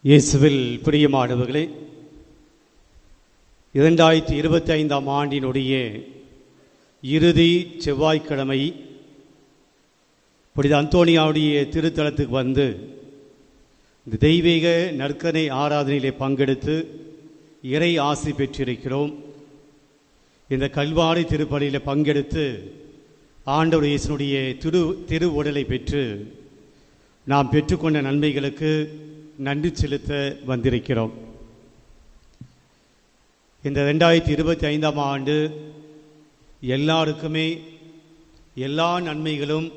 இயேசுவில் பிரியமானவர்களே, 2025 ஆண்டினுடைய இறுதி செவ்வாய்க்கிழமை புனித அந்தோனியாவுடைய திருத்தலத்துக்கு வந்து இந்த தெய்வீக நற்கருணை ஆராதனையிலே பங்கெடுத்து இறை ஆசி பெற்றிருக்கிறோம். இந்த கல்வாரி திருப்பலியில் பங்கெடுத்து ஆண்டவர் இயேசுனுடைய திரு உடலை பெற்று நாம் பெற்றுக்கொண்ட நன்மைகளுக்கு நன்றி செலுத்த வந்திருக்கிறோம். இந்த 2025 ஆண்டு எல்லாருக்குமே எல்லா நன்மைகளும்,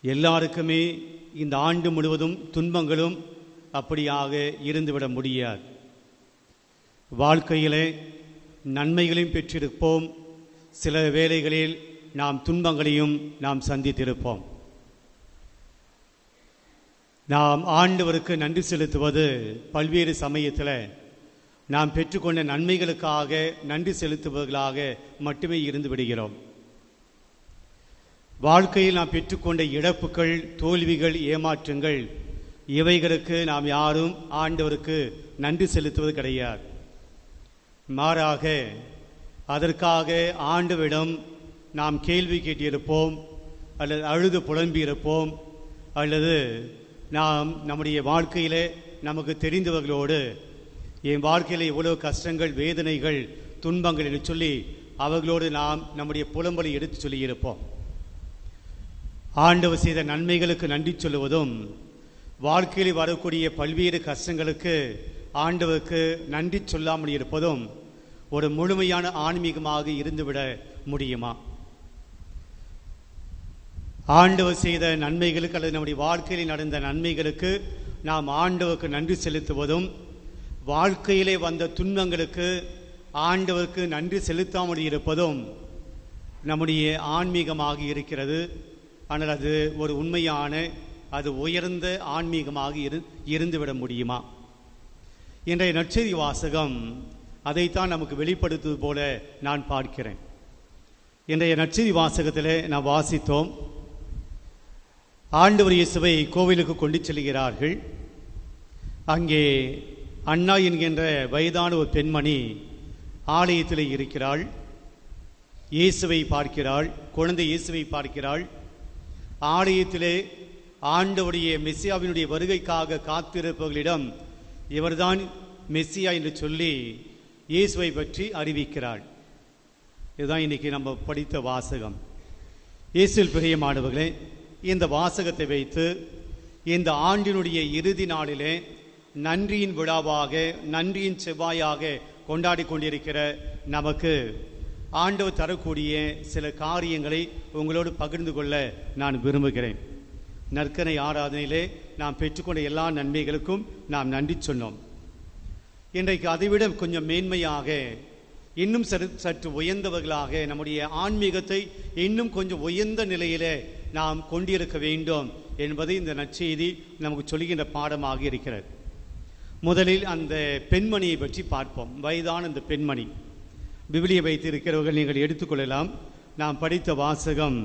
எல்லாருக்குமே இந்த ஆண்டு முழுவதும் துன்பங்களும் அப்படியாக இருந்துவிட முடியாது. வாழ்க்கையிலே நன்மைகளையும் பெற்றிருப்போம், சில வேளைகளில் நாம் துன்பங்களையும் நாம் சந்தித்திருப்போம். நாம் ஆண்டவருக்கு நன்றி செலுத்துவது பல்வேறு சமயத்தில் நாம் பெற்றுக்கொண்ட நன்மைகளுக்காக நன்றி செலுத்துவர்களாக மட்டுமே இருந்து விடுகிறோம். வாழ்க்கையில் நாம் பெற்றுக்கொண்ட இழப்புகள், தோல்விகள், ஏமாற்றங்கள், இவைகளுக்கு நாம் யாரும் ஆண்டவருக்கு நன்றி செலுத்துவது கிடையாது. மாறாக அதற்காக ஆண்டவரிடம் நாம் கேள்வி கேட்டிருப்போம், அல்லது அழுது புலம்பியிருப்போம், அல்லது நாம் நம்முடைய வாழ்க்கையில் நமக்கு தெரிந்தவர்களோடு என் வாழ்க்கையில் இவ்வளவு கஷ்டங்கள், வேதனைகள், துன்பங்கள் என்று சொல்லி அவர்களோடு நாம் நம்முடைய புலம்பலை எடுத்து சொல்லியிருப்போம். ஆண்டவர் செய்த நன்மைகளுக்கு நன்றி சொல்லுவதும், வாழ்க்கையில் வரக்கூடிய பல்வேறு கஷ்டங்களுக்கு ஆண்டவருக்கு நன்றி சொல்லாமல் இருப்பதும் ஒரு முழுமையான ஆன்மீகமாக இருந்துவிட முடியுமா? ஆண்டவர் செய்த நன்மைகளுக்கு அல்லது நம்முடைய வாழ்க்கையில் நடந்த நன்மைகளுக்கு நாம் ஆண்டவருக்கு நன்றி செலுத்துவதும், வாழ்க்கையிலே வந்த துன்பங்களுக்கு ஆண்டவருக்கு நன்றி செலுத்தாமல் இருப்பதும் நம்முடைய ஆன்மீகமாக இருக்கிறது. ஆனால் அது ஒரு உண்மையான, அது உயர்ந்த ஆன்மீகமாக இருந்துவிட முடியுமா? இன்றைய நற்செய்தி வாசகம் அதைத்தான் நமக்கு வெளிப்படுத்துவது போல நான் பார்க்கிறேன். இன்றைய நற்செய்தி வாசகத்தில் நாம் வாசித்தோம், ஆண்டவர் இயேசுவை கோவிலுக்கு கொண்டு செல்கிறார்கள். அங்கே அண்ணா என்கின்ற வயதான ஒரு பெண்மணி ஆலயத்தில் இருக்கிறாள். இயேசுவை பார்க்கிறாள், குழந்தை இயேசுவை பார்க்கிறாள். ஆலயத்திலே ஆண்டவருடைய மெசியாவினுடைய வருகைக்காக காத்திருப்பவர்களிடம் இவர்தான் மெசியா என்று சொல்லி இயேசுவை பற்றி அறிவிக்கிறாள். இதுதான் இன்னைக்கு நம்ம படித்த வாசகம். இயேசுவில் பிரியமானவர்களே, இந்த வாசகத்தை வைத்து இந்த ஆண்டினுடைய இறுதி நாளிலே நன்றியின் விழாவாக, நன்றியின் செவ்வாயாக கொண்டாடி கொண்டிருக்கிற நமக்கு ஆண்டவர் தரக்கூடிய சில காரியங்களை உங்களோடு பகிர்ந்து கொள்ள நான் விரும்புகிறேன். நற்கருணை ஆராதனையிலே நாம் பெற்றுக்கொண்ட எல்லா நன்மைகளுக்கும் நாம் நன்றி சொன்னோம். இன்றைக்கு அதைவிட கொஞ்சம் மேன்மையாக, இன்னும் சற்று உயர்ந்தவர்களாக, நம்முடைய ஆன்மீகத்தை இன்னும் கொஞ்சம் உயர்ந்த நிலையிலே நாம் கொண்டிருக்க வேண்டும் என்பதை இந்த நற்செய்தி நமக்கு சொல்கின்ற பாடமாக இருக்கிறது. முதலில் அந்த பெண்மணியை பற்றி பார்ப்போம். வயதான அந்த பெண்மணி, விவிலியை வைத்திருக்கிறவர்கள் நீங்கள் எடுத்துக்கொள்ளலாம். நாம் படித்த வாசகம்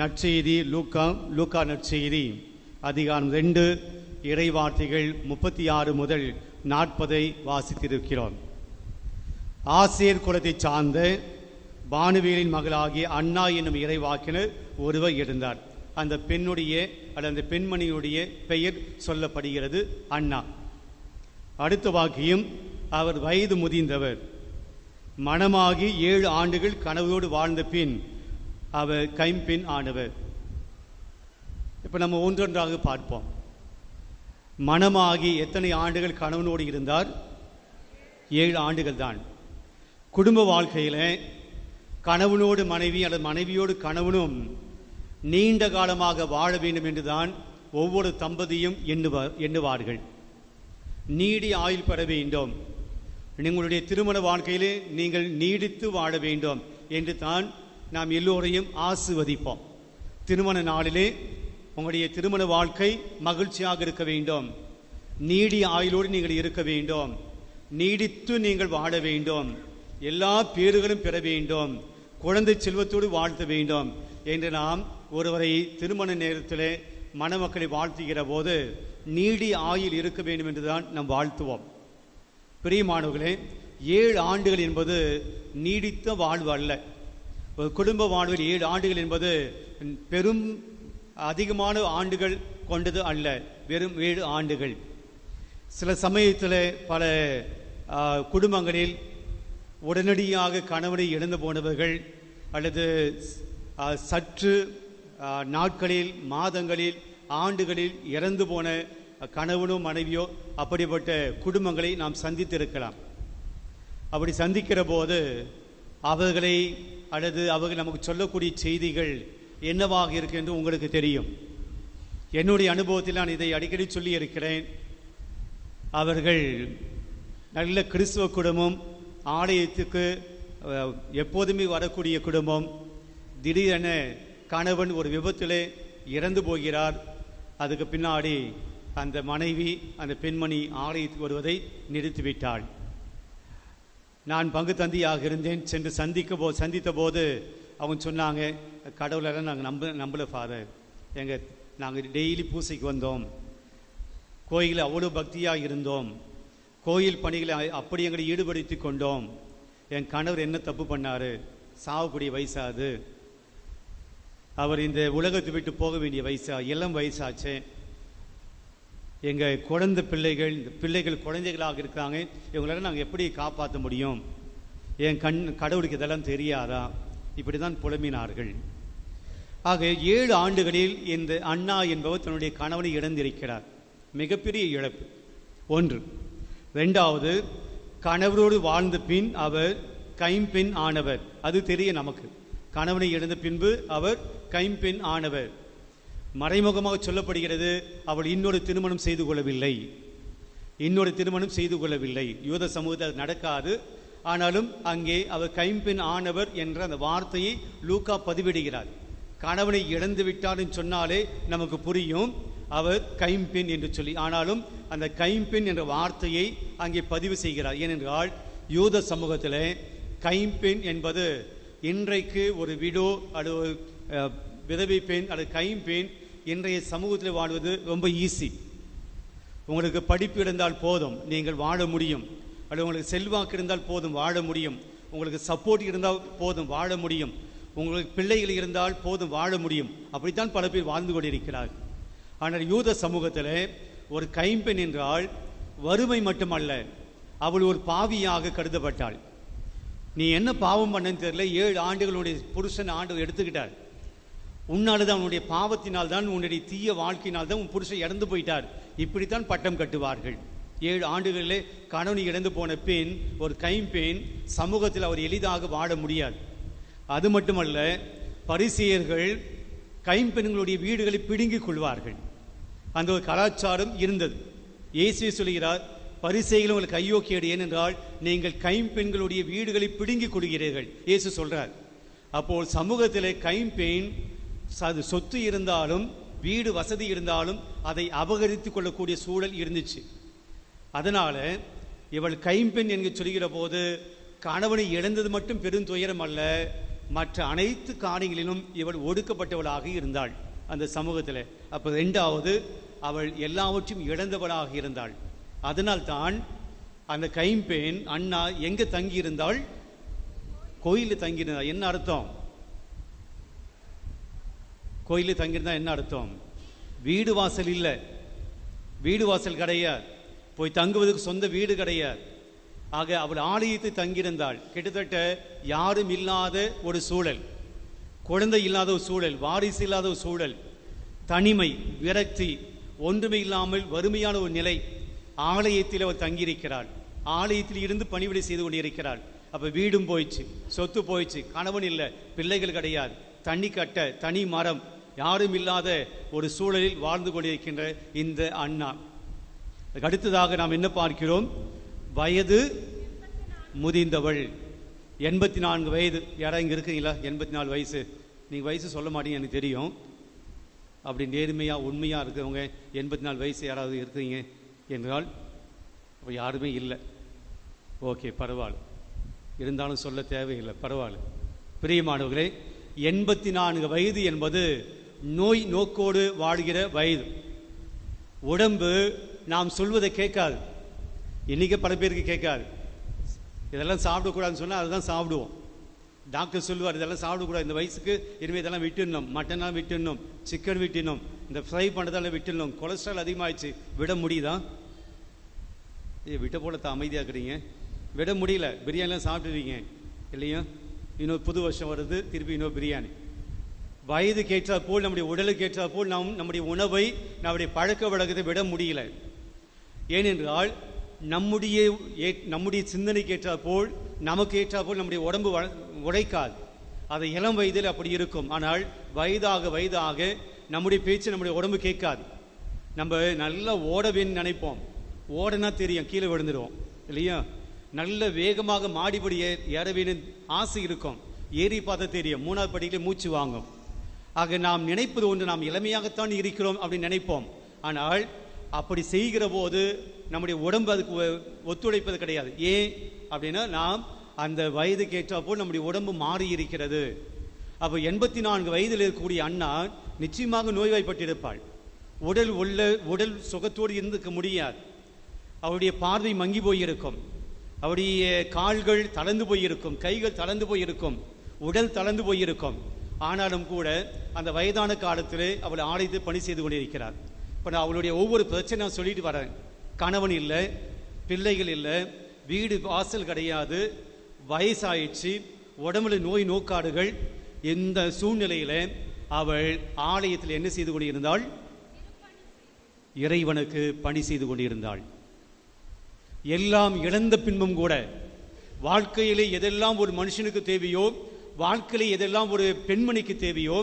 நற்செய்தி லூக்கா நற்செய்தி அதிகாரம் 2 இறைவார்த்தைகள் 36 முதல் 40 வாசித்திருக்கிறோம். ஆசேர் குலத்தை சார்ந்த பானுவேலின் மகளாகிய அண்ணா என்னும் இறைவாக்கினர் ஒருவர் இருந்தார். அந்த பெண்ணுடைய அல்லது அந்த பெண்மணியுடைய பெயர் சொல்லப்படுகிறது அண்ணா. அடுத்த வாக்கியம், அவர் வயது முதிர்ந்தவர், மணமாகி 7 ஆண்டுகள் கணவரோடு வாழ்ந்த பின் அவர் கைம்பெண் ஆனவர். இப்போ நம்ம ஒன்றொன்றாக பார்ப்போம். மணமாகி எத்தனை ஆண்டுகள் கணவனோடு இருந்தார்? 7 ஆண்டுகள் தான். குடும்ப வாழ்க்கையில் கணவனோடு மனைவி அல்லது மனைவியோடு கணவனும் நீண்ட காலமாக வாழ வேண்டும் என்றுதான் ஒவ்வொரு தம்பதியும் எண்ணுவார்கள். நீடி ஆயுள் பெற வேண்டும், உங்களுடைய திருமண வாழ்க்கையிலே நீங்கள் நீடித்து வாழ வேண்டும் என்று தான் நாம் எல்லோரையும் ஆசிர்வதிப்போம். திருமண நாளிலே உங்களுடைய திருமண வாழ்க்கை மகிழ்ச்சியாக இருக்க வேண்டும், நீடிய ஆயுளோடு நீங்கள் இருக்க வேண்டும், நீடித்து நீங்கள் வாழ வேண்டும், எல்லா பேறுகளும் பெற வேண்டும், குழந்தை செல்வத்தோடு வாழ்த்த வேண்டும் என்று நாம் ஒருவரை திருமண நேரத்தில் மணமக்களை வாழ்த்துகிற போது நீடி ஆயுள் இருக்க வேண்டும் என்றுதான் நாம் வாழ்த்துவோம். பிரியமானவர்களே, 7 ஆண்டுகள் என்பது நீடித்த வாழ்வு அல்ல. ஒரு குடும்ப வாழ்வில் 7 ஆண்டுகள் என்பது பெரும் அதிகமான ஆண்டுகள் கொண்டது அல்ல, வெறும் 7 ஆண்டுகள். சில சமயத்தில் பல குடும்பங்களில் உடனடியாக கணவனை இழந்து போனவர்கள் அல்லது சற்று நாட்களில், மாதங்களில், ஆண்டுகளில் இறந்து போன கணவனோ மனைவியோ அப்படிப்பட்ட குடும்பங்களை நாம் சந்தித்திருக்கலாம். அப்படி சந்திக்கிற போது அவர்களை அல்லது அவர்கள் நமக்கு சொல்லக்கூடிய செய்திகள் என்னவாக இருக்கு என்று உங்களுக்கு தெரியும். என்னுடைய அனுபவத்தில் நான் இதை அடிக்கடி சொல்லி இருக்கிறேன். அவர்கள் நல்ல கிறிஸ்துவ குடும்பம், ஆலயத்துக்கு எப்போதுமே வரக்கூடிய குடும்பம். திடீரென கணவன் ஒரு விபத்திலே இறந்து போகிறார். அதுக்கு பின்னாடி அந்த மனைவி, அந்த பெண்மணி ஆலயத்துக்கு வருவதை நிறுத்திவிட்டாள். நான் பங்கு தந்தியாக இருந்தேன். சென்று சந்தித்த போது அவங்க சொன்னாங்க, கடவுளெல்லாம் நாங்கள் நம்பல ஃபாதர். நாங்கள் டெய்லி பூசைக்கு வந்தோம், கோயிலில் அவ்வளோ பக்தியாக இருந்தோம், கோயில் பணிகளை அப்படி எங்களை ஈடுபடுத்தி கொண்டோம். என் கணவர் என்ன தப்பு பண்ணார்? சாவக்கூடிய வயசாது, அவர் இந்த உலகத்தை விட்டு போக வேண்டிய வயசா, இளம் வயசாச்சு. எங்கள் குழந்தை பிள்ளைகள் குழந்தைகளாக இருக்கிறாங்க, இவங்களெல்லாம் நாங்கள் எப்படி காப்பாற்ற முடியும்? என் கடவுளுக்கு இதெல்லாம் தெரியாதா? இப்படி தான் புலம்பினார்கள். ஆக 7 ஆண்டுகளில் இந்த அண்ணா என்பவர் தன்னுடைய கணவனை இழந்திருக்கிறார். மிகப்பெரிய இழப்பு ஒன்று. 2வது, கணவரோடு வாழ்ந்த பின் அவர் கைம்பெண் ஆனவர். அது தெரிய நமக்கு. கணவனை இழந்த பின்பு அவர் கைம்பெண் ஆனவர். மறைமுகமாக சொல்லப்படுகிறது, அவள் இன்னொரு திருமணம் செய்து கொள்ளவில்லை. யூத சமூகத்தில் அது நடக்காது. ஆனாலும் அங்கே அவர் கைம்பெண் ஆனவர் என்ற அந்த வார்த்தையை லூக்கா பதிவிடுகிறார். கணவனை இழந்து விட்டார் என்று சொன்னாலே நமக்கு புரியும் அவர் கைம்பெண் என்று சொல்லி. ஆனாலும் அந்த கைம்பெண் என்ற வார்த்தையை அங்கே பதிவு செய்கிறார். ஏனென்றால் யூத சமூகத்தில் கைம்பெண் என்பது இன்றைக்கு ஒரு விடோ அல்லது விதவை பெண் அல்லது கைம்பெண் இன்றைய சமூகத்தில் வாழ்வது ரொம்ப ஈஸி. உங்களுக்கு படிப்பு இருந்தால் போதும், நீங்கள் வாழ முடியும். அல்லது உங்களுக்கு செல்வாக்கு இருந்தால் போதும், வாழ முடியும். உங்களுக்கு சப்போர்ட் இருந்தால் போதும், வாழ முடியும். உங்களுக்கு பிள்ளைகள் இருந்தால் போதும், வாழ முடியும். அப்படித்தான் பல பேர் வாழ்ந்து கொண்டிருக்கிறார்கள். ஆனால் யூத சமூகத்தில் ஒரு கைம்பெண் என்றால் வறுமை மட்டுமல்ல, அவள் ஒரு பாவியாக கருதப்பட்டாள். நீ என்ன பாவம் பண்ணன்னு தெரியல, 7 ஆண்டுகளுடைய புருஷன் ஆண்டு எடுத்துக்கிட்டார். உன்னால்தான், உன்னுடைய பாவத்தினால் தான், உன்னுடைய தீய வாழ்க்கையினால் தான் உன் புருஷன் இறந்து போயிட்டார். இப்படித்தான் பட்டம் கட்டுவார்கள். 7 ஆண்டுகளிலே கணவனை இழந்து போன பெண், ஒரு கைம்பெண், சமூகத்தில் அவர் எளிதாக வாழ முடியாது. அது மட்டுமல்ல, பரிசேயர்கள் கைம்பெண்களுடைய வீடுகளை பிடுங்கிக் கொள்வார்கள். அந்த ஒரு கலாச்சாரம் இருந்தது. இயேசு சொல்கிறார், பரிசேயர்கள் உங்களுக்கு ஐயோக்கியது, ஏனென்றால் நீங்கள் கைம்பெண்களுடைய வீடுகளை பிடுங்கிக் கொள்கிறீர்கள். இயேசு சொல்றார். அப்போ சமூகத்திலே கைம்பெண் சொத்து இருந்தாலும், வீடு வசதி இருந்தாலும் அதை அபகரித்து கொள்ளக்கூடிய சூழல் இருந்துச்சு. அதனால இவள் கைம்பெண் என்று சொல்கிற போது கணவனை இழந்தது மட்டும் பெரும் துயரம் அல்ல, மற்ற அனைத்து காரியங்களிலும் இவள் ஒடுக்கப்பட்டவளாக இருந்தாள் அந்த சமூகத்தில். அப்போ 2வது, அவள் எல்லாவற்றையும் இழந்தவளாக இருந்தாள். அதனால் தான் அந்த கைம்பெண் அண்ணா எங்க தங்கி இருந்தாள்? கோயிலில் தங்கியிருந்தாள். என்ன அர்த்தம்? கோயிலில் தங்கியிருந்தா என்ன அர்த்தம்? வீடு வாசல் இல்லை, வீடு வாசல் கிடையாது, போய் தங்குவதற்கு சொந்த வீடு கிடையாது. ஆக அவள் ஆலயத்தை தங்கியிருந்தாள். கிட்டத்தட்ட யாரும் இல்லாத ஒரு சூழல், குழந்தை இல்லாத ஒரு சூழல், வாரிசு இல்லாத ஒரு சூழல், தனிமை, விரக்தி, ஒன்றுமே இல்லாமல் வறுமையான ஒரு நிலை. ஆலயத்தில் அவள் தங்கியிருக்கிறாள். ஆலயத்தில் இருந்து பணிவிடை செய்து கொண்டிருக்கிறாள். அப்போ வீடும் போயிடுச்சு, சொத்து போயிடுச்சு, கணவன் இல்லை, பிள்ளைகள் கிடையாது, தண்ணி கட்ட தனி மரம், யாரும் இல்லாத ஒரு சூழலில் வாழ்ந்து கொண்டிருக்கின்ற இந்த அண்ணா. அடுத்ததாக நாம் என்ன பார்க்கிறோம்? வயது முதிர்ந்தவள், 84 வயது. யாராவது இங்கே இருக்கீங்களா? 84 வயசு. நீங்கள் வயசு சொல்ல மாட்டீங்க, எனக்கு தெரியும். அப்படி நேர்மையாக உண்மையாக இருக்கிறவங்க 84 வயசு யாராவது இருக்கிறீங்க என்றால் அப்போ யாருமே இல்லை. ஓகே, பரவாயில்ல, இருந்தாலும் சொல்ல தேவையில்லை, பரவாயில்ல. பிரியமானவர்களே, 84 வயது என்பது நோய் நோக்கோடு வாழ்கிற வயது. உடம்பு நாம் சொல்வதை கேட்காது. இன்றைக்கி பல பேருக்கு கேட்காது. இதெல்லாம் சாப்பிடக்கூடாதுன்னு சொன்னால் அதுதான் சாப்பிடுவோம். டாக்டர் சொல்லுவார் இதெல்லாம் சாப்பிடக்கூடாது, இந்த வயசுக்கு இனிமேல் இதெல்லாம் விட்டுடணும், மட்டன்லாம் விட்டுடணும், சிக்கன் விட்டுடணும், இந்த ஃப்ரை பண்ணுறதெல்லாம் விட்டுடணும், கொலஸ்ட்ரால் அதிகமாகிடுச்சு. விட முடியுதா? விட்ட போல தான் அமைதியாக இருக்கிறீங்க. விட முடியல. பிரியாணிலாம் சாப்பிட்டுருவீங்க இல்லையா? இன்னொரு புது வருஷம் வருது, திருப்பி இன்னொரு பிரியாணி. வயதுக்கு ஏற்றாற் போல், நம்முடைய உடலுக்கு ஏற்றாற் போல் நாம் நம்முடைய உணவை, நம்முடைய பழக்க வழக்கத்தை விட முடியல. ஏனென்றால் நம்முடைய சிந்தனைக்கு ஏற்றாற் போல், நமக்கு ஏற்றாற் போல் நம்முடைய உடம்பு உழைக்காது. அதை இளம் வயதில் அப்படி இருக்கும். ஆனால் வயதாக வயதாக நம்முடைய பேச்சு நம்முடைய உடம்பு கேட்காது. நம்ம நல்லா ஓடவேன்னு நினைப்போம். ஓடனா தெரியும், கீழே விழுந்துடுவோம் இல்லையா? நல்ல வேகமாக மாடிப்படி ஏறவேன்னு ஆசை இருக்கும். ஏறி பார்த்தா தெரியும், 3வது படியிலே மூச்சு வாங்கும். ஆக நாம் நினைப்பது ஒன்று, நாம் இளமையாகத்தான் இருக்கிறோம் அப்படின்னு நினைப்போம். ஆனால் அப்படி செய்கிற போது நம்முடைய உடம்பு அதுக்கு ஒத்துழைப்பது கிடையாது. ஏன் அப்படின்னா, நாம் அந்த வயதுக்கு ஏற்றாப்போல் நம்முடைய உடம்பு மாறி இருக்கிறது. அப்போ 84 வயதில் இருக்கக்கூடிய அண்ணா நிச்சயமாக நோய்வாய்ப்பட்டிருப்பாள். உடல் சுகத்தோடு இருந்துக்க முடியாது. அவருடைய பார்வை மங்கி போயிருக்கும், அவருடைய கால்கள் தளர்ந்து போயிருக்கும், கைகள் தளர்ந்து போயிருக்கும், உடல் தளர்ந்து போயிருக்கும். ஆனாலும் கூட அந்த வயதான காலத்திலே அவள் ஆலயத்தை பணி செய்து கொண்டிருக்கிறார். இப்போ நான் அவளுடைய ஒவ்வொரு பிரச்சனை நான் சொல்லிட்டு வரேன். கணவன் இல்லை, பிள்ளைகள் இல்லை, வீடு வாசல் கிடையாது, வயசாயிடுச்சு, உடம்புல நோய் நோக்காடுகள். இந்த சூழ்நிலையில் அவள் ஆலயத்தில் என்ன செய்து கொண்டிருந்தாள்? இறைவனுக்கு பணி செய்து கொண்டிருந்தாள். எல்லாம் இழந்த பின்பும் கூட வாழ்க்கையிலே எதெல்லாம் ஒரு மனுஷனுக்கு தேவையோ, வாழ்க்கையிலே எதெல்லாம் ஒரு பெண்மணிக்கு தேவையோ,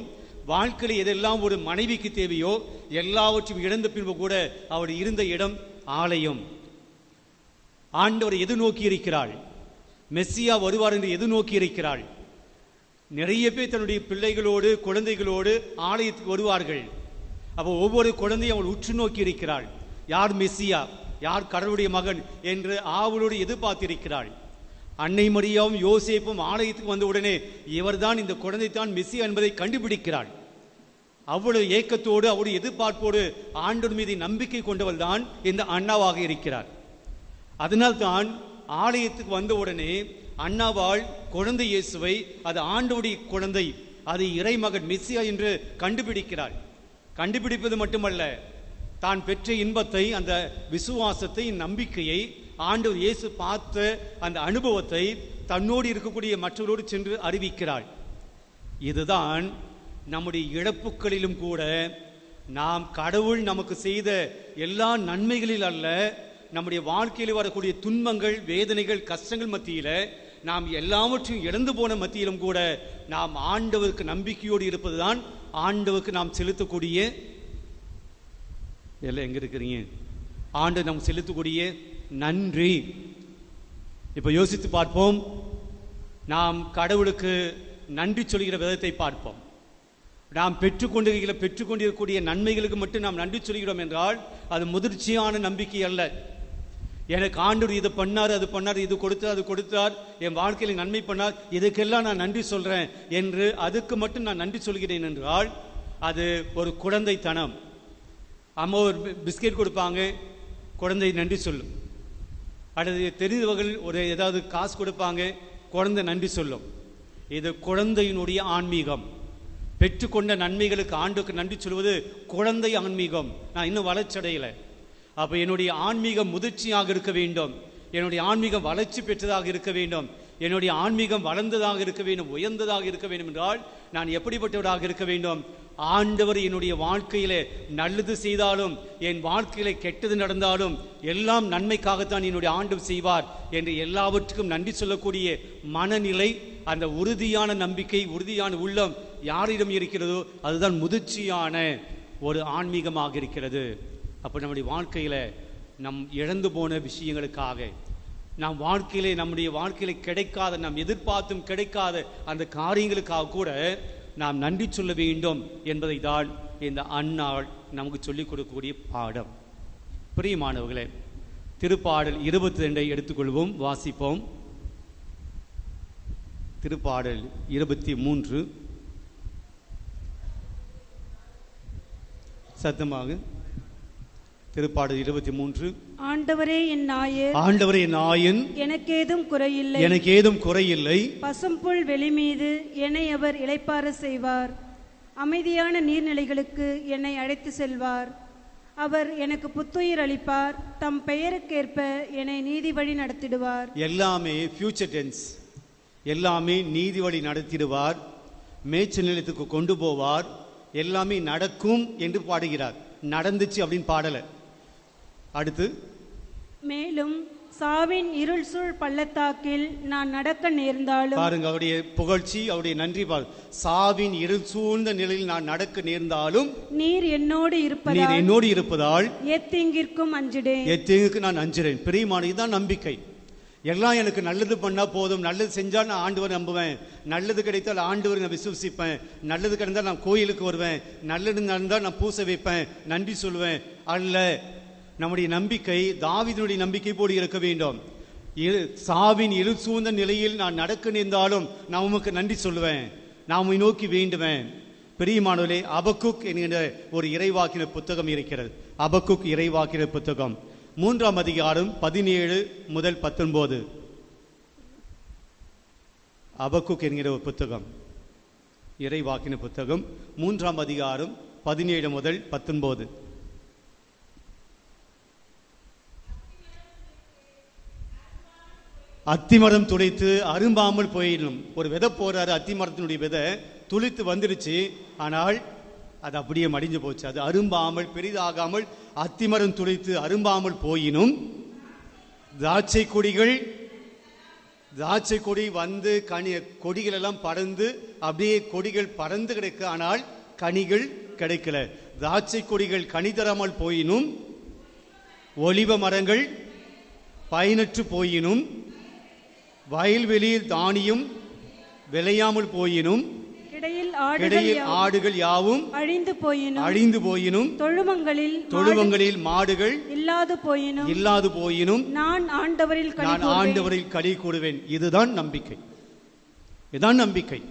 வாழ்க்கையிலே எதெல்லாம் ஒரு மனைவிக்கு தேவையோ, எல்லாவற்றையும் இழந்த பின்பு கூட அவர் இருந்த இடம் ஆலயம். ஆண்டவர் எதிர்நோக்கி இருக்கிறாள். மெஸ்ஸியா வருவார் என்று எதிர்நோக்கி இருக்கிறாள். நிறைய பேர் தன்னுடைய பிள்ளைகளோடு குழந்தைகளோடு ஆலயத்துக்கு வருவார்கள். அப்போ ஒவ்வொரு குழந்தையும் அவள் உற்று நோக்கி இருக்கிறாள். யார் மெஸ்ஸியா, யார் கடவுளுடைய மகன் என்று ஆவலோடு எதிர்பார்த்திருக்கிறாள். அன்னை மரியாவும் யோசேப்பும் ஆலயத்துக்கு வந்த உடனே இவர்தான், இந்த குழந்தை தான் மெஸ்ஸியா என்பதை கண்டுபிடிக்கிறாள். அவ்வளவு ஏக்கத்தோடு, அவருடைய எதிர்பார்ப்போடு ஆண்டவர் மீது நம்பிக்கை கொண்டவள் தான் இந்த அண்ணாவாக இருக்கிறார். அதனால்தான் ஆலயத்துக்கு வந்த உடனே அண்ணாவாள் குழந்தை இயேசுவை, அது ஆண்டவருடைய குழந்தை, அது இறைமகன் மெஸ்ஸியா என்று கண்டுபிடிக்கிறாள். கண்டுபிடிப்பது மட்டுமல்ல, தான் பெற்ற இன்பத்தை, அந்த விசுவாசத்தை, நம்பிக்கையை, ஆண்டவர் இயேசு பார்த்த அந்த அனுபவத்தை தன்னோடு இருக்கக்கூடிய மற்றவரோடு சென்று அறிவிக்கிறாள். இதுதான் நம்முடைய இழப்புகளிலும் கூட நாம் கடவுள் நமக்கு செய்த எல்லா நன்மைகளில் அல்ல, நம்முடைய வாழ்க்கையில் வரக்கூடிய துன்பங்கள், வேதனைகள், கஷ்டங்கள் மத்தியில், நாம் எல்லாவற்றையும் இழந்து போன மத்தியிலும் கூட நாம் ஆண்டவருக்கு நம்பிக்கையோடு இருப்பதுதான் ஆண்டவருக்கு நாம் செலுத்தக்கூடிய, எல்லாம் எங்க இருக்கிறீங்க, ஆண்டு நாம் செலுத்தக்கூடிய நன்றி. இப்போ யோசித்து பார்ப்போம். நாம் கடவுளுக்கு நன்றி சொல்கிற விதத்தை பார்ப்போம். நாம் பெற்றுக்கொண்டிருக்கக்கூடிய நன்மைகளுக்கு மட்டும் நாம் நன்றி சொல்கிறோம் என்றால் அது முதிர்ச்சியான நம்பிக்கை அல்ல. எனக்கு ஆண்டவர் இது பண்ணார், அது பண்ணார், இது கொடுத்தார், அது கொடுத்தார், என் வாழ்க்கையில் நன்மை பண்ணார், இதுக்கெல்லாம் நான் நன்றி சொல்றேன் என்று அதுக்கு மட்டும் நான் நன்றி சொல்கிறேன் என்றால் அது ஒரு குழந்தைத்தனம். அம்மா ஒரு பிஸ்கெட் கொடுப்பாங்க, குழந்தை நன்றி சொல்லும். அடுத்து தெரிந்தவர்கள் ஒரு ஏதாவது காசு கொடுப்பாங்க, குழந்தை நன்றி சொல்லும். இது குழந்தையினுடைய ஆன்மீகம். பெற்றுக்கொண்ட நன்மைகளுக்கு ஆண்டுக்கு நன்றி சொல்வது குழந்தை ஆன்மீகம். நான் இன்னும் வளர்ச்சியடையலை. அப்போ என்னுடைய ஆன்மீகம் முதிர்ச்சியாக இருக்க வேண்டும், என்னுடைய ஆன்மீகம் வளர்ச்சி பெற்றதாக இருக்க வேண்டும், என்னுடைய ஆன்மீகம் வளர்ந்ததாக இருக்க வேண்டும், உயர்ந்ததாக இருக்க வேண்டும் என்றால் நான் எப்படிப்பட்டவராக இருக்க வேண்டும்? ஆண்டவர் என்னுடைய வாழ்க்கையிலே நல்லது செய்தாலும், என் வாழ்க்கையிலே கெட்டது நடந்தாலும் எல்லாம் நன்மைக்காகத்தான் என்னுடைய ஆண்டவர் செய்வார் என்று எல்லாவற்றுக்கும் நன்றி சொல்லக்கூடிய மனநிலை, அந்த உறுதியான நம்பிக்கை, உறுதியான உள்ளம் யாரிடம் இருக்கிறதோ அதுதான் முதிர்ச்சியான ஒரு ஆன்மீகமாக இருக்கிறது. அப்போ நம்முடைய வாழ்க்கையில் நம் இழந்து போன விஷயங்களுக்காக, நம் வாழ்க்கையிலே நம்முடைய வாழ்க்கையில கிடைக்காத, நாம் எதிர்பார்த்தும் கிடைக்காத அந்த காரியங்களுக்காக கூட நாம் நன்றி சொல்ல வேண்டும் என்பதை தான் இந்த அந்நாள் நமக்கு சொல்லிக் கொடுக்கக்கூடிய பாடம். பிரியமானவர்களே, திருப்பாடல் 22 எடுத்துக்கொள்வோம், வாசிப்போம். திருப்பாடல் 23 சத்தமாக. திருப்பாடல் 23. ஆண்டவரே என் நாயர், ஆண்டவரே என் நாயன், எனக்கேதும் குறையில்லை, எனக்கு ஏதும் குறையில்லை. பசும்புல் வெளி மீது என்னை அவர் இளைப்பாற செய்வார், அமைதியான நீர்நிலைகளுக்கு என்னை அழைத்து செல்வார். அவர் எனக்கு புத்துயிர் அளிப்பார், தம் பெயருக்கேற்ப என்னை நீதி வழி நடத்திடுவார். எல்லாமே ஃபியூச்சர் டென்ஸ், எல்லாமே நீதி வழி நடத்திடுவார், மேய்ச்சல் நிலையத்துக்கு கொண்டு போவார், எல்லாமே நடக்கும் என்று பாடுகிறார். நடந்துச்சு அப்படின்னு பாடல. அடுத்து, மேலும் சாவின் இருள் சூழ் பள்ளத்தாக்கில் நான் நடக்க நேர்ந்தாலும், பாருங்க அவருடைய புகழ்ச்சி, அவருடைய நன்றி பாரு. சாவின் இருள் சூழ்ந்த நிலையில் நான் நடக்க நேர்ந்தாலும் நீர் என்னோடு இருப்பதால் எத்தீங்கிற்கும் அஞ்சிடேன். எத்தீங்குக்கு நான் அஞ்சுறேன். பிரியமான, இதுதான் நம்பிக்கை. எல்லாம் எனக்கு நல்லது பண்ணா போதும், நல்லது செஞ்சால் நான் ஆண்டவர் நம்புவேன், நல்லது கிடைத்தால் ஆண்டவர் நான் விசுவசிப்பேன், நல்லது கிடைத்தால் நான் கோயிலுக்கு வருவேன், நல்லது நடந்தால் நான் பூசை வைப்பேன், நன்றி சொல்லுவேன். அல்ல, நம்முடைய நம்பிக்கை தாவீதுடைய நம்பிக்கை போடு இருக்க வேண்டும். சாவின் இருள் சூழ்ந்த நிலையில் நான் நடக்க நேர்ந்தாலும் நான் உமக்கு நன்றி சொல்லுவேன், நான் உம்மை நோக்கி வேண்டுவேன். பிரியமானவர்களே, அபக்குக் என்கிற ஒரு இறைவாக்கின புத்தகம் இருக்கிறது. அபக்குக் இறைவாக்கின புத்தகம் 3ஆம் அதிகாரம் 17 முதல் 19. அபக்குக் என்கிற ஒரு புத்தகம், இறைவாக்கின புத்தகம் 3ஆம் அதிகாரம் 17 முதல் 19. அத்திமரம் துளைத்து அரும்பாமல் போயிடும். ஒரு விதை போறாரு, அத்திமரத்தினுடைய விதை துளித்து வந்துடுச்சு, ஆனால் அது அப்படியே மடிஞ்சு போச்சு. அது அரும்பாமல் பெரிதாகாமல் அத்திமரம் துளைத்து அரும்பாமல் போயினும், திராட்சை கொடி வந்து கொடிகள் எல்லாம் பறந்து அப்படியே கொடிகள் பறந்து கிடைக்க, ஆனால் கனிகள் கிடைக்கல. திராட்சை கொடிகள் கனி தராமல் போயினும், ஒலிவ மரங்கள் பயனற்று போயினும், வயல்வெளியில் தானியம் விளையாமல் போயினும், இடையில் ஆடுகள் யாவும் அழிந்து போயினும், தொழுவங்களில் மாடுகள் இல்லாது போயினும் நான் ஆண்டவரில் களி கூறுவேன். இதுதான் நம்பிக்கை. இதுதான் நம்பிக்கை.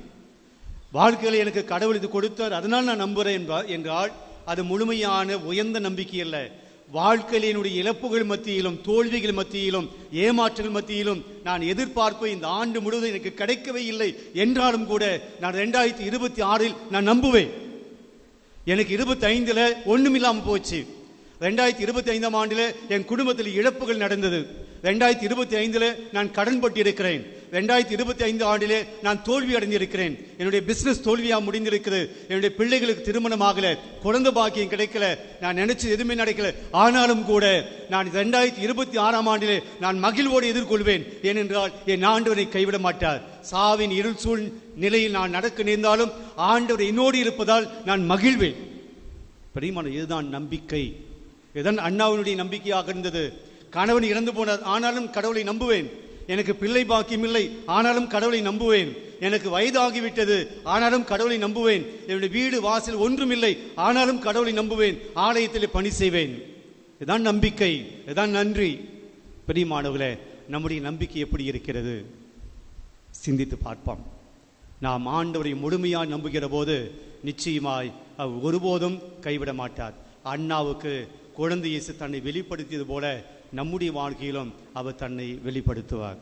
வாழ்க்கையில் எனக்கு கடவுள் இது கொடுத்தார், அதனால் நான் நம்புறேன் என்றால் அது முழுமையான உயர்ந்த நம்பிக்கை அல்ல. வாழ்க்கையில் என்னுடைய இழப்புகள் மத்தியிலும், தோல்விகள் மத்தியிலும், ஏமாற்றங்கள் மத்தியிலும் நான் எதிர்பார்ப்பு இந்த ஆண்டு முழுவதும் எனக்கு கிடைக்கவே இல்லை என்றாலும் கூட நான் 2026 நான் நம்புவேன். எனக்கு 25 ஒண்ணுமில்லாம போச்சு. 2025ஆம் ஆண்டில் என் குடும்பத்தில் இழப்புகள் நடந்தது. 2025 நான் கடன் பட்டு இருக்கிறேன். 2025 ஆண்டிலே நான் தோல்வி அடைந்திருக்கிறேன். என்னுடைய பிசினஸ் தோல்வியா முடிந்திருக்கிறது. என்னுடைய பிள்ளைகளுக்கு திருமணம் ஆகல, குழந்தை பாக்கியம் கிடைக்கல, நான் நினைச்சது எதுவுமே நடக்கல. ஆனாலும் கூட நான் 2026ஆம் ஆண்டிலே நான் மகிழ்வோடு எதிர்கொள்வேன். ஏனென்றால் என் ஆண்டவரை கைவிட மாட்டார். சாவின் இருள் சூழ் நிலையில் நான் நடக்க நேர்ந்தாலும் ஆண்டவர் என்னோடு இருப்பதால் நான் மகிழ்வேன். பிரியமான, இதுதான் நம்பிக்கை. இதுதான் அண்ணாவினுடைய நம்பிக்கையாக இருந்தது. கணவன் இறந்து போனார், ஆனாலும் கடவுளை நம்புவேன். எனக்கு பிள்ளை பாக்கியம் இல்லை, ஆனாலும் கடவுளை நம்புவேன். எனக்கு வயதாகிவிட்டது, ஆனாலும் கடவுளை நம்புவேன். என்னுடைய வீடு வாசல் ஒன்றுமில்லை, ஆனாலும் கடவுளை நம்புவேன். ஆலயத்தில் பணி செய்வேன். இதுதான் நம்பிக்கை, இதுதான் நன்றி. பிரியமானவர்களே, நம்முடைய நம்பிக்கை எப்படி இருக்கிறது சிந்தித்து பார்ப்போம். நாம் ஆண்டவரை முழுமையாக நம்புகிற போது நிச்சயமாய் அவர் ஒருபோதும் கைவிட மாட்டார். அண்ணாவுக்கு குழந்தை இயேசு தன்னை வெளிப்படுத்தியது போல நம்முடைய வாழ்க்கையிலும் அவர் தன்னை வெளிப்படுத்துவார்.